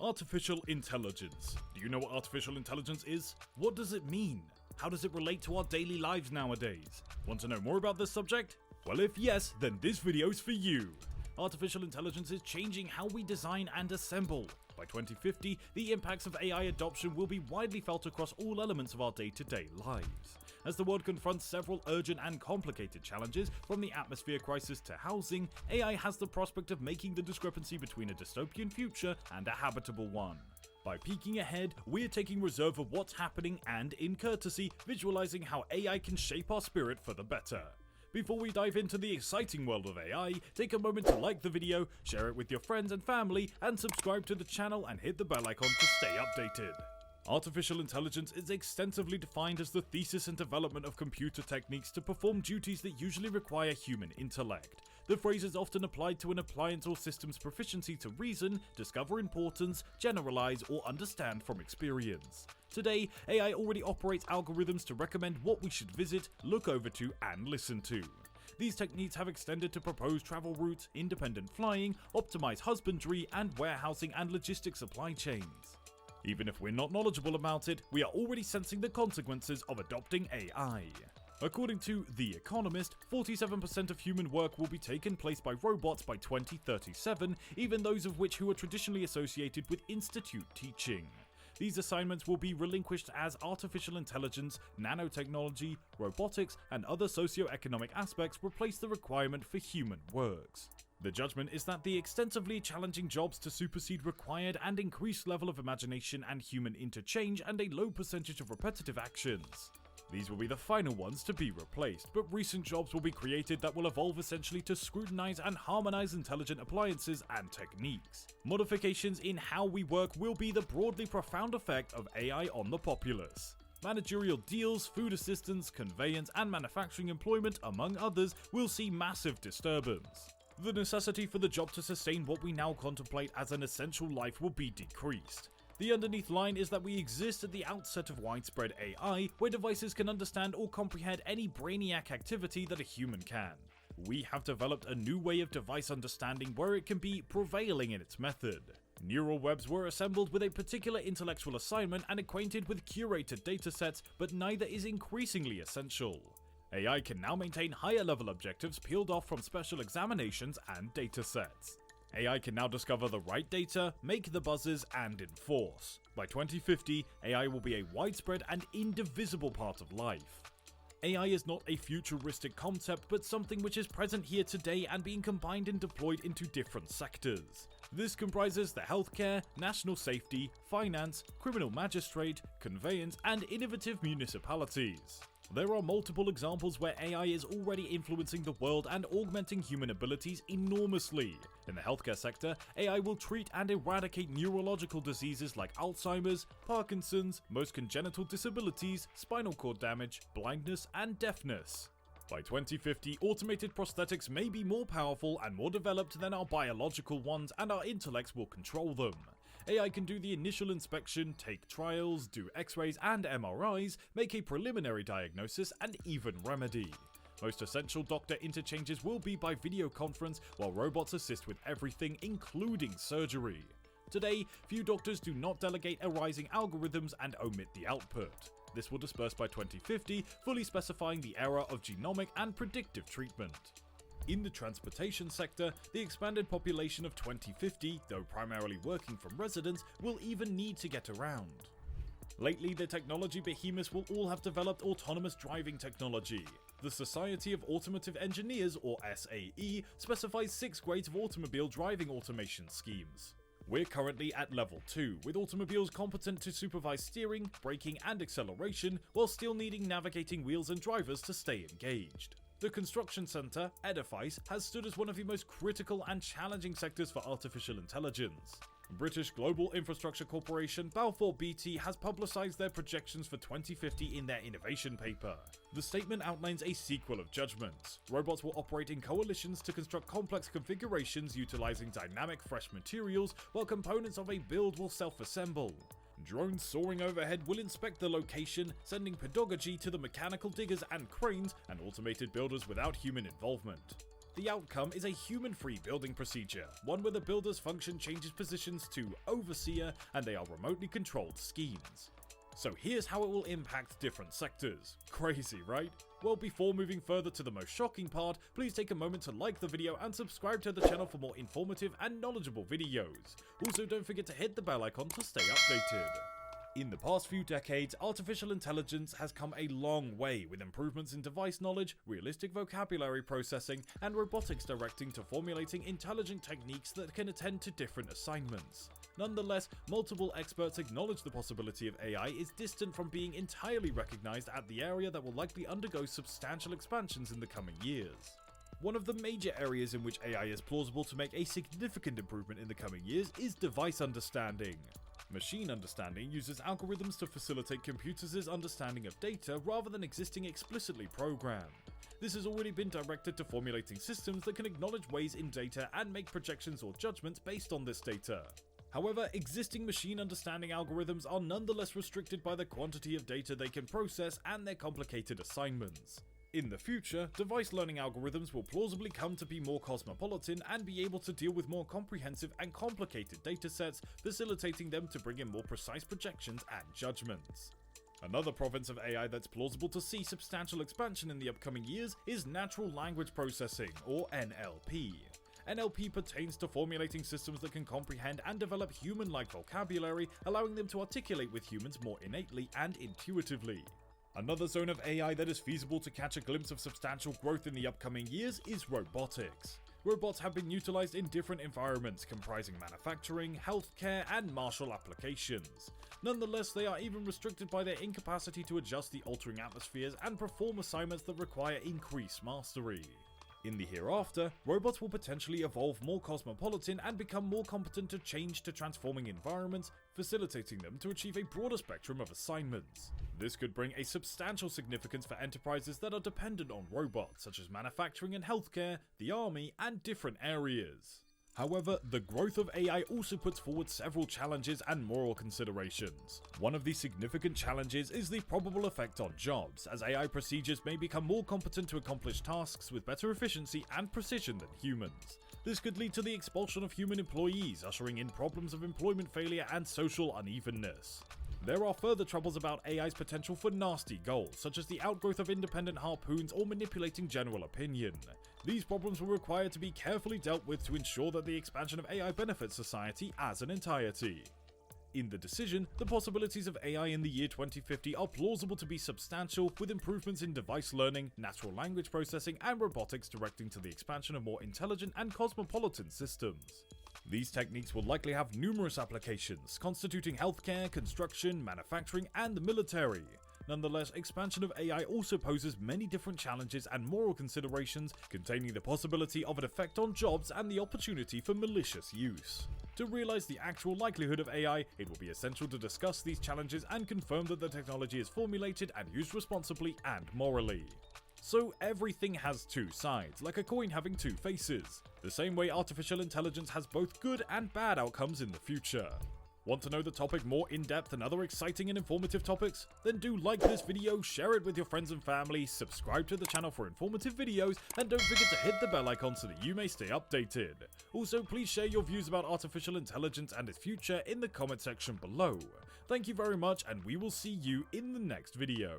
Artificial intelligence. Do you know what artificial intelligence is? What does it mean? How does it relate to our daily lives nowadays? Want to know more about this subject? Well, if yes, then this video's for you. Artificial intelligence is changing how we design and assemble. By 2050, the impacts of AI adoption will be widely felt across all elements of our day-to-day lives. As the world confronts several urgent and complicated challenges, from the atmosphere crisis to housing, AI has the prospect of making the discrepancy between a dystopian future and a habitable one. By peeking ahead, we're taking reserve of what's happening and, in courtesy, visualizing how AI can shape our spirit for the better. Before we dive into the exciting world of AI, take a moment to like the video, share it with your friends and family, and subscribe to the channel and hit the bell icon to stay updated. Artificial intelligence is extensively defined as the thesis and development of computer techniques to perform duties that usually require human intellect. The phrase is often applied to an appliance or system's proficiency to reason, discover importance, generalize, or understand from experience. Today, AI already operates algorithms to recommend what we should visit, look over to, and listen to. These techniques have extended to propose travel routes, independent flying, optimize husbandry, and warehousing and logistics supply chains. Even if we're not knowledgeable about it, we are already sensing the consequences of adopting AI. According to The Economist, 47% of human work will be taken place by robots by 2037, even those of which who are traditionally associated with institute teaching. These assignments will be relinquished as artificial intelligence, nanotechnology, robotics, and other socio-economic aspects replace the requirement for human works. The judgment is that the extensively challenging jobs to supersede required and increased level of imagination and human interchange and a low percentage of repetitive actions. These will be the final ones to be replaced, but recent jobs will be created that will evolve essentially to scrutinize and harmonize intelligent appliances and techniques. Modifications in how we work will be the broadly profound effect of AI on the populace. Managerial deals, food assistance, conveyance, and manufacturing employment, among others, will see massive disturbance. The necessity for the job to sustain what we now contemplate as an essential life will be decreased. The underneath line is that we exist at the outset of widespread AI, where devices can understand or comprehend any brainiac activity that a human can. We have developed a new way of device understanding where it can be prevailing in its method. Neural webs were assembled with a particular intellectual assignment and acquainted with curated datasets, but neither is increasingly essential. AI can now maintain higher-level objectives peeled off from special examinations and datasets. AI can now discover the right data, make the buzzes, and enforce. By 2050, AI will be a widespread and indivisible part of life. AI is not a futuristic concept, but something which is present here today and being combined and deployed into different sectors. This comprises the healthcare, national safety, finance, criminal magistrate, conveyance, and innovative municipalities. There are multiple examples where AI is already influencing the world and augmenting human abilities enormously. In the healthcare sector, AI will treat and eradicate neurological diseases like Alzheimer's, Parkinson's, most congenital disabilities, spinal cord damage, blindness, and deafness. By 2050, automated prosthetics may be more powerful and more developed than our biological ones, and our intellects will control them. AI can do the initial inspection, take trials, do X-rays and MRIs, make a preliminary diagnosis, and even remedy. Most essential doctor interchanges will be by video conference, while robots assist with everything, including surgery. Today, few doctors do not delegate arising algorithms and omit the output. This will disperse by 2050, fully specifying the era of genomic and predictive treatment. In the transportation sector, the expanded population of 2050, though primarily working from residence, will even need to get around. Lately, the technology behemoths will all have developed autonomous driving technology. The Society of Automotive Engineers, or SAE, specifies 6 grades of automobile driving automation schemes. We're currently at level 2, with automobiles competent to supervise steering, braking, and acceleration, while still needing navigating wheels and drivers to stay engaged. The construction centre, Edifice, has stood as one of the most critical and challenging sectors for artificial intelligence. British global infrastructure corporation Balfour Beatty has publicised their projections for 2050 in their innovation paper. The statement outlines a sequel of judgments. Robots will operate in coalitions to construct complex configurations utilising dynamic fresh materials, while components of a build will self-assemble. Drones soaring overhead will inspect the location, sending pedagogy to the mechanical diggers and cranes and automated builders without human involvement. The outcome is a human-free building procedure, one where the builder's function changes positions to overseer and they are remotely controlled schemes. So here's how it will impact different sectors. Crazy, right? Well, before moving further to the most shocking part, please take a moment to like the video and subscribe to the channel for more informative and knowledgeable videos. Also, don't forget to hit the bell icon to stay updated. In the past few decades, artificial intelligence has come a long way with improvements in device knowledge, realistic vocabulary processing, and robotics directing to formulating intelligent techniques that can attend to different assignments. Nonetheless, multiple experts acknowledge the possibility of AI is distant from being entirely recognized at the area that will likely undergo substantial expansions in the coming years. One of the major areas in which AI is plausible to make a significant improvement in the coming years is device understanding. Machine understanding uses algorithms to facilitate computers' understanding of data rather than existing explicitly programmed. This has already been directed to formulating systems that can acknowledge ways in data and make projections or judgments based on this data. However, existing machine understanding algorithms are nonetheless restricted by the quantity of data they can process and their complicated assignments. In the future, device learning algorithms will plausibly come to be more cosmopolitan and be able to deal with more comprehensive and complicated datasets, facilitating them to bring in more precise projections and judgments. Another province of AI that's plausible to see substantial expansion in the upcoming years is natural language processing, or NLP. NLP pertains to formulating systems that can comprehend and develop human-like vocabulary, allowing them to articulate with humans more innately and intuitively. Another zone of AI that is feasible to catch a glimpse of substantial growth in the upcoming years is robotics. Robots have been utilized in different environments comprising manufacturing, healthcare, and martial applications. Nonetheless, they are even restricted by their incapacity to adjust the altering atmospheres and perform assignments that require increased mastery. In the hereafter, robots will potentially evolve more cosmopolitan and become more competent to change to transforming environments, facilitating them to achieve a broader spectrum of assignments. This could bring a substantial significance for enterprises that are dependent on robots, such as manufacturing and healthcare, the army, and different areas. However, the growth of AI also puts forward several challenges and moral considerations. One of these significant challenges is the probable effect on jobs, as AI procedures may become more competent to accomplish tasks with better efficiency and precision than humans. This could lead to the expulsion of human employees, ushering in problems of employment failure and social unevenness. There are further troubles about AI's potential for nasty goals, such as the outgrowth of independent harpoons or manipulating general opinion. These problems will require to be carefully dealt with to ensure that the expansion of AI benefits society as an entirety. In the decision, the possibilities of AI in the year 2050 are plausible to be substantial, with improvements in device learning, natural language processing, and robotics directing to the expansion of more intelligent and cosmopolitan systems. These techniques will likely have numerous applications, constituting healthcare, construction, manufacturing, and the military. Nonetheless, expansion of AI also poses many different challenges and moral considerations, containing the possibility of an effect on jobs and the opportunity for malicious use. To realize the actual likelihood of AI, it will be essential to discuss these challenges and confirm that the technology is formulated and used responsibly and morally. So everything has two sides, like a coin having two faces. The same way artificial intelligence has both good and bad outcomes in the future. Want to know the topic more in depth and other exciting and informative topics? Then do like this video, share it with your friends and family, subscribe to the channel for informative videos, and don't forget to hit the bell icon so that you may stay updated. Also, please share your views about artificial intelligence and its future in the comment section below. Thank you very much, and we will see you in the next video.